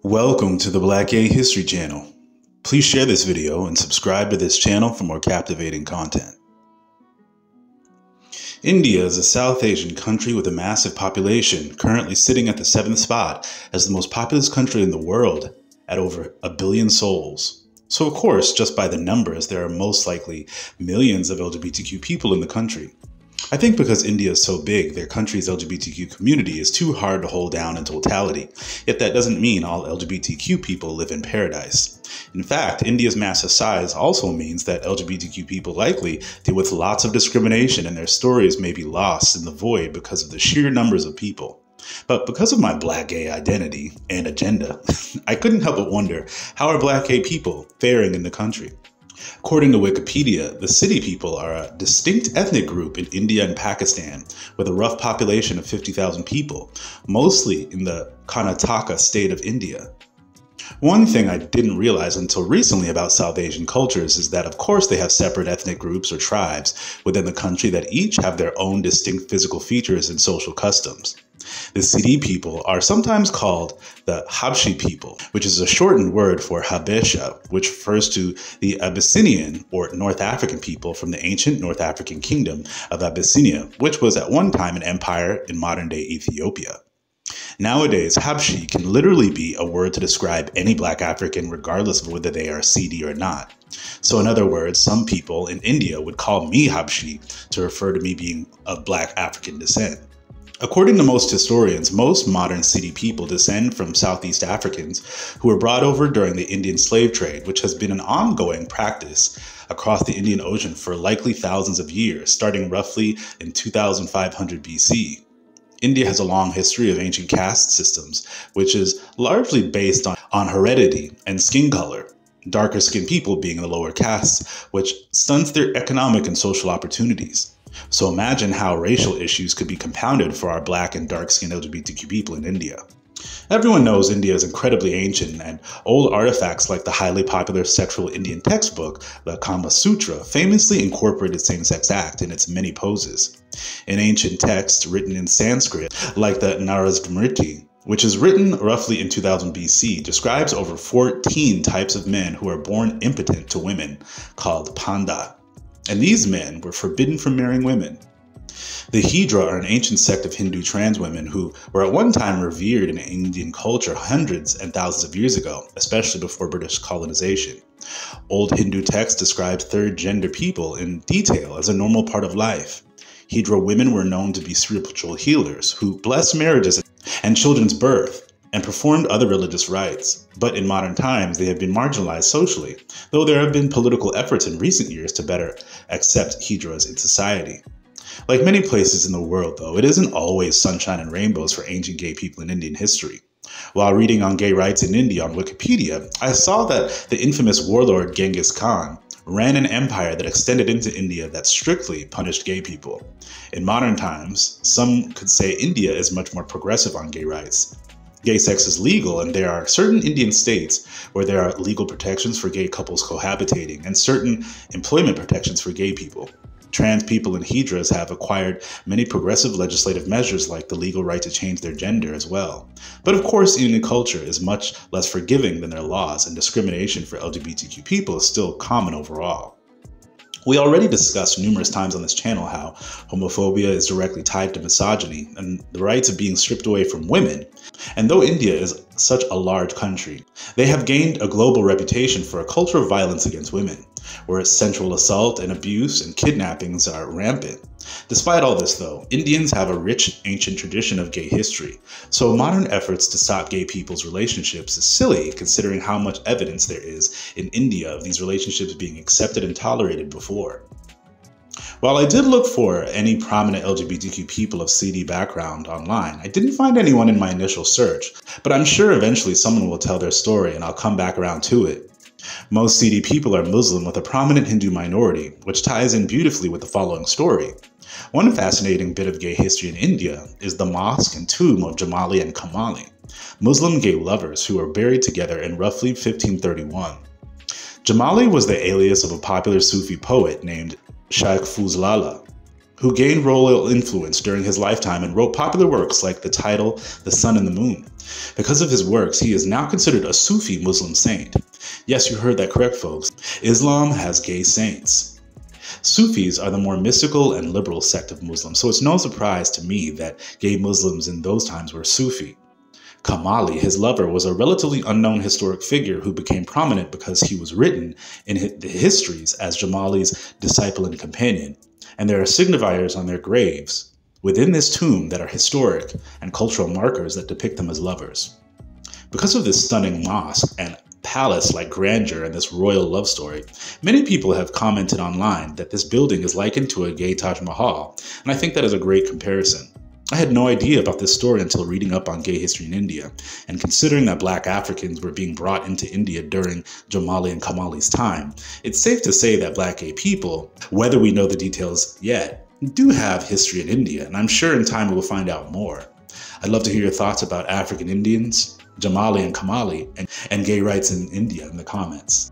Welcome to the Black Gay History Channel. Please share this video and subscribe to this channel for more captivating content. India is a South Asian country with a massive population, currently sitting at the 7th spot as the most populous country in the world at over 1 billion souls. So of course, just by the numbers, there are most likely millions of LGBTQ people in the country. I think because India is so big, their country's LGBTQ community is too hard to hold down in totality, yet that doesn't mean all LGBTQ people live in paradise. In fact, India's massive size also means that LGBTQ people likely deal with lots of discrimination and their stories may be lost in the void because of the sheer numbers of people. But because of my Black gay identity and agenda, I couldn't help but wonder, how are Black gay people faring in the country? According to Wikipedia, the Siddis people are a distinct ethnic group in India and Pakistan, with a rough population of 50,000 people, mostly in the Karnataka state of India. One thing I didn't realize until recently about South Asian cultures is that of course they have separate ethnic groups or tribes within the country that each have their own distinct physical features and social customs. The Siddis people are sometimes called the Habshi people, which is a shortened word for Habesha, which refers to the Abyssinian or North African people from the ancient North African kingdom of Abyssinia, which was at one time an empire in modern-day Ethiopia. Nowadays, Habshi can literally be a word to describe any Black African regardless of whether they are Sidi or not. So in other words, some people in India would call me Habshi to refer to me being of Black African descent. According to most historians, most modern Sidi people descend from Southeast Africans who were brought over during the Indian slave trade, which has been an ongoing practice across the Indian Ocean for likely thousands of years, starting roughly in 2500 BC. India has a long history of ancient caste systems, which is largely based on heredity and skin color, darker skinned people being in the lower castes, which stunts their economic and social opportunities. So imagine how racial issues could be compounded for our Black and dark-skinned LGBTQ people in India. Everyone knows India is incredibly ancient, and old artifacts like the highly popular sexual Indian textbook, the Kama Sutra, famously incorporated same-sex act in its many poses. In ancient texts written in Sanskrit, like the Narada-smriti, which is written roughly in 2000 BC, describes over 14 types of men who are born impotent to women, called Panda. And these men were forbidden from marrying women. The Hijra are an ancient sect of Hindu trans women who were at one time revered in Indian culture hundreds and thousands of years ago, especially before British colonization. Old Hindu texts describe third gender people in detail as a normal part of life. Hijra women were known to be spiritual healers who blessed marriages and children's birth and performed other religious rites. But in modern times, they have been marginalized socially, though there have been political efforts in recent years to better accept Hijras in society. Like many places in the world, though, it isn't always sunshine and rainbows for ancient gay people in Indian history. While reading on gay rights in India on Wikipedia, I saw that the infamous warlord Genghis Khan ran an empire that extended into India that strictly punished gay people. In modern times, some could say India is much more progressive on gay rights. Gay sex is legal, and there are certain Indian states where there are legal protections for gay couples cohabitating and certain employment protections for gay people. Trans people and Hijras have acquired many progressive legislative measures like the legal right to change their gender as well. But of course, Indian culture is much less forgiving than their laws, and discrimination for LGBTQ people is still common overall. We already discussed numerous times on this channel how homophobia is directly tied to misogyny and the rights of being stripped away from women. And though India is such a large country, they have gained a global reputation for a culture of violence against women, where sexual assault and abuse and kidnappings are rampant. Despite all this though, Indians have a rich ancient tradition of gay history, so modern efforts to stop gay people's relationships is silly considering how much evidence there is in India of these relationships being accepted and tolerated before. While I did look for any prominent LGBTQ people of CD background online, I didn't find anyone in my initial search, but I'm sure eventually someone will tell their story and I'll come back around to it. Most Sidi people are Muslim with a prominent Hindu minority, which ties in beautifully with the following story. One fascinating bit of gay history in India is the mosque and tomb of Jamali and Kamali, Muslim gay lovers who were buried together in roughly 1531. Jamali was the alias of a popular Sufi poet named Shaikh Fuzlala. who gained royal influence during his lifetime and wrote popular works like the title The Sun and the Moon. Because of his works, he is now considered a Sufi Muslim saint. Yes, you heard that correct, folks. Islam has gay saints. Sufis are the more mystical and liberal sect of Muslims, so it's no surprise to me that gay Muslims in those times were Sufi. Jamali, his lover, was a relatively unknown historic figure who became prominent because he was written in the histories as Jamali's disciple and companion, and there are signifiers on their graves within this tomb that are historic and cultural markers that depict them as lovers. Because of this stunning mosque and palace-like grandeur and this royal love story, many people have commented online that this building is likened to a gay Taj Mahal, and I think that is a great comparison. I had no idea about this story until reading up on gay history in India, and considering that Black Africans were being brought into India during Jamali and Jamali's time, it's safe to say that Black gay people, whether we know the details yet, do have history in India, and I'm sure in time we will find out more. I'd love to hear your thoughts about African Indians, Jamali and Jamali, and gay rights in India in the comments.